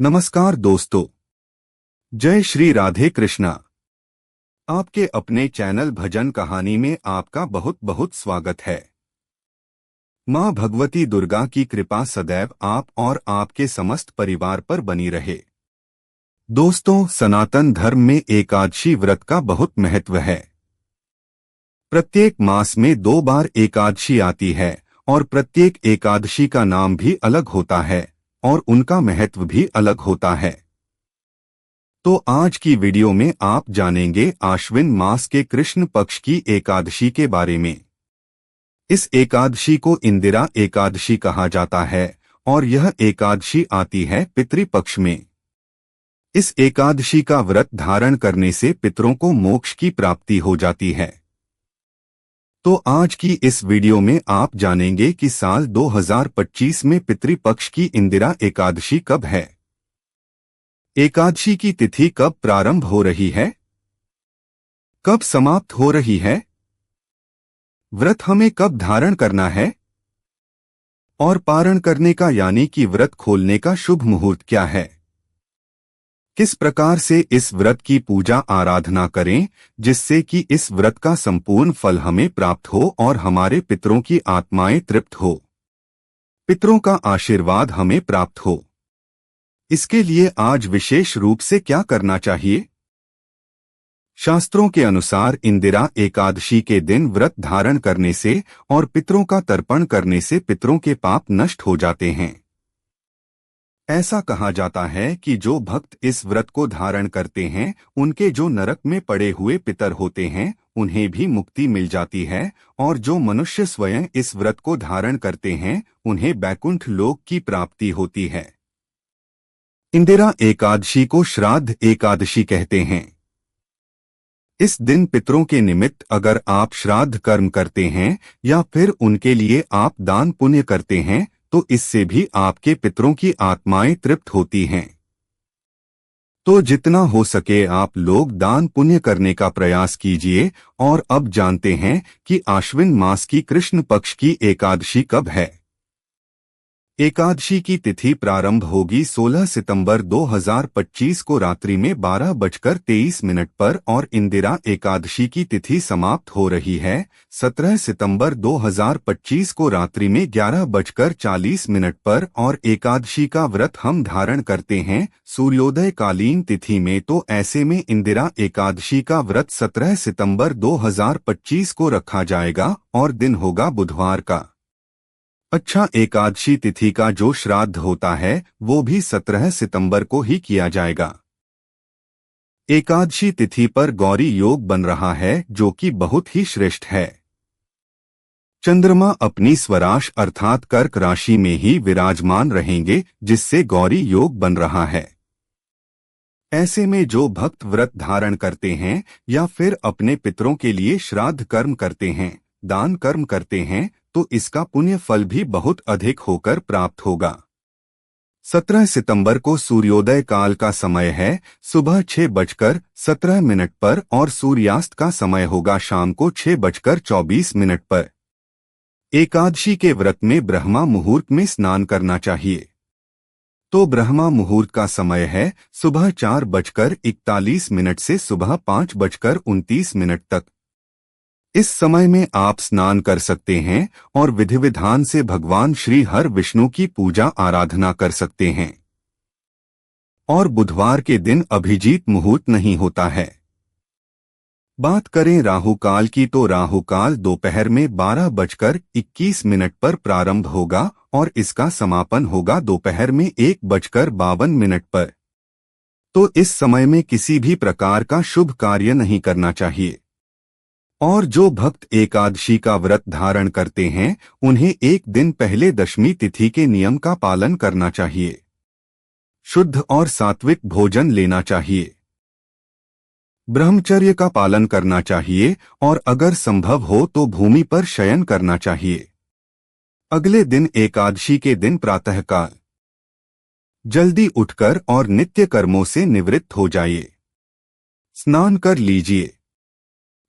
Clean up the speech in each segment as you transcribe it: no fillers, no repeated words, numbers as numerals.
नमस्कार दोस्तों, जय श्री राधे कृष्णा। आपके अपने चैनल भजन कहानी में आपका बहुत बहुत स्वागत है। मां भगवती दुर्गा की कृपा सदैव आप और आपके समस्त परिवार पर बनी रहे। दोस्तों, सनातन धर्म में एकादशी व्रत का बहुत महत्व है। प्रत्येक मास में 2 बार एकादशी आती है और प्रत्येक एकादशी का नाम भी अलग होता है और उनका महत्व भी अलग होता है। तो आज की वीडियो में आप जानेंगे आश्विन मास के कृष्ण पक्ष की एकादशी के बारे में। इस एकादशी को इंदिरा एकादशी कहा जाता है और यह एकादशी आती है पितृपक्ष में। इस एकादशी का व्रत धारण करने से पितरों को मोक्ष की प्राप्ति हो जाती है। तो आज की इस वीडियो में आप जानेंगे कि साल 2025 में पितृपक्ष की इंदिरा एकादशी कब है, एकादशी की तिथि कब प्रारंभ हो रही है, कब समाप्त हो रही है, व्रत हमें कब धारण करना है और पारण करने का यानी कि व्रत खोलने का शुभ मुहूर्त क्या है, किस प्रकार से इस व्रत की पूजा आराधना करें जिससे कि इस व्रत का संपूर्ण फल हमें प्राप्त हो और हमारे पितरों की आत्माएं तृप्त हो, पितरों का आशीर्वाद हमें प्राप्त हो। इसके लिए आज विशेष रूप से क्या करना चाहिए। शास्त्रों के अनुसार इंदिरा एकादशी के दिन व्रत धारण करने से और पितरों का तर्पण करने से पितरों के पाप नष्ट हो जाते हैं। ऐसा कहा जाता है कि जो भक्त इस व्रत को धारण करते हैं उनके जो नरक में पड़े हुए पितर होते हैं उन्हें भी मुक्ति मिल जाती है और जो मनुष्य स्वयं इस व्रत को धारण करते हैं उन्हें बैकुंठ लोक की प्राप्ति होती है। इंदिरा एकादशी को श्राद्ध एकादशी कहते हैं। इस दिन पितरों के निमित्त अगर आप श्राद्ध कर्म करते हैं या फिर उनके लिए आप दान पुण्य करते हैं तो इससे भी आपके पितरों की आत्माएं तृप्त होती हैं। तो जितना हो सके आप लोग दान पुण्य करने का प्रयास कीजिए। और अब जानते हैं कि आश्विन मास की कृष्ण पक्ष की एकादशी कब है। एकादशी की तिथि प्रारंभ होगी 16 सितंबर 2025 को रात्रि में 12:23 पर और इंदिरा एकादशी की तिथि समाप्त हो रही है 17 सितंबर 2025 को रात्रि में 11:40 पर और एकादशी का व्रत हम धारण करते हैं सूर्योदय कालीन तिथि में। तो ऐसे में इंदिरा एकादशी का व्रत 17 सितंबर 2025 को रखा जाएगा और दिन होगा बुधवार का। अच्छा, एकादशी तिथि का जो श्राद्ध होता है वो भी 17 सितंबर को ही किया जाएगा। एकादशी तिथि पर गौरी योग बन रहा है जो कि बहुत ही श्रेष्ठ है। चंद्रमा अपनी स्वराश अर्थात कर्क राशि में ही विराजमान रहेंगे जिससे गौरी योग बन रहा है। ऐसे में जो भक्त व्रत धारण करते हैं या फिर अपने पितरों के लिए श्राद्ध कर्म करते हैं, दान कर्म करते हैं तो इसका पुण्य फल भी बहुत अधिक होकर प्राप्त होगा। 17 सितंबर को सूर्योदय काल का समय है सुबह 6:17 पर और सूर्यास्त का समय होगा शाम को 6:24 पर। एकादशी के व्रत में ब्रह्मा मुहूर्त में स्नान करना चाहिए। तो ब्रह्मा मुहूर्त का समय है सुबह 4:41 से सुबह 5:29 तक। इस समय में आप स्नान कर सकते हैं और विधि विधान से भगवान श्री हर विष्णु की पूजा आराधना कर सकते हैं। और बुधवार के दिन अभिजीत मुहूर्त नहीं होता है। बात करें राहु काल की तो राहु काल दोपहर में 12:21 पर प्रारंभ होगा और इसका समापन होगा दोपहर में 1:52 पर। तो इस समय में किसी भी प्रकार का शुभ कार्य नहीं करना चाहिए। और जो भक्त एकादशी का व्रत धारण करते हैं उन्हें एक दिन पहले दशमी तिथि के नियम का पालन करना चाहिए। शुद्ध और सात्विक भोजन लेना चाहिए, ब्रह्मचर्य का पालन करना चाहिए और अगर संभव हो तो भूमि पर शयन करना चाहिए। अगले दिन एकादशी के दिन प्रातःकाल जल्दी उठकर और नित्य कर्मों से निवृत्त हो जाइए। स्नान कर लीजिए।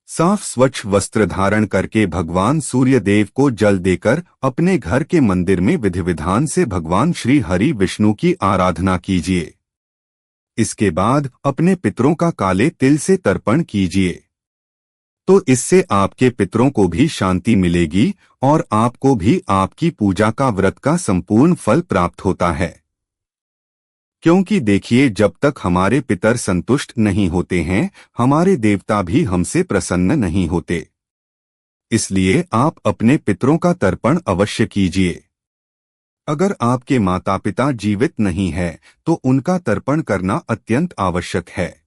साफ स्वच्छ वस्त्र धारण करके भगवान सूर्य देव को जल देकर अपने घर के मंदिर में विधि विधान से भगवान श्री हरि विष्णु की आराधना कीजिए। इसके बाद अपने पितरों का काले तिल से तर्पण कीजिए, तो इससे आपके पितरों को भी शांति मिलेगी और आपको भी आपकी पूजा का व्रत का संपूर्ण फल प्राप्त होता है। क्योंकि देखिए, जब तक हमारे पितर संतुष्ट नहीं होते हैं, हमारे देवता भी हमसे प्रसन्न नहीं होते। इसलिए आप अपने पितरों का तर्पण अवश्य कीजिए। अगर आपके माता पिता जीवित नहीं है तो उनका तर्पण करना अत्यंत आवश्यक है।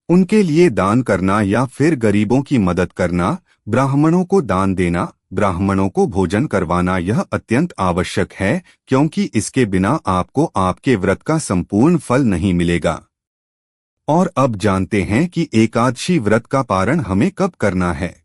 उनके लिए दान करना या फिर गरीबों की मदद करना, ब्राह्मणों को दान देना, ब्राह्मणों को भोजन करवाना यह अत्यंत आवश्यक है, क्योंकि इसके बिना आपको आपके व्रत का संपूर्ण फल नहीं मिलेगा। और अब जानते हैं कि एकादशी व्रत का पारण हमें कब करना है।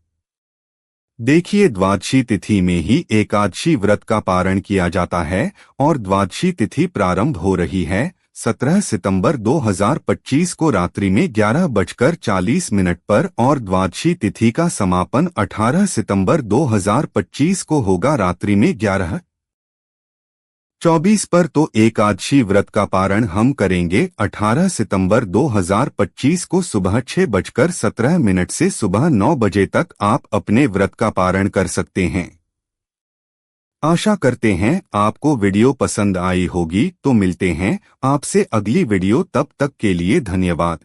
देखिए, द्वादशी तिथि में ही एकादशी व्रत का पारण किया जाता है और द्वादशी तिथि प्रारंभ हो रही है 17 सितंबर 2025 को रात्रि में 11:40 पर और द्वादशी तिथि का समापन 18 सितंबर 2025 को होगा रात्रि में 11:24 पर। तो एकादशी व्रत का पारण हम करेंगे 18 सितंबर 2025 को सुबह 6:17 से सुबह 9 बजे तक आप अपने व्रत का पारण कर सकते हैं। आशा करते हैं आपको वीडियो पसंद आई होगी। तो मिलते हैं आपसे अगली वीडियो, तब तक के लिए धन्यवाद।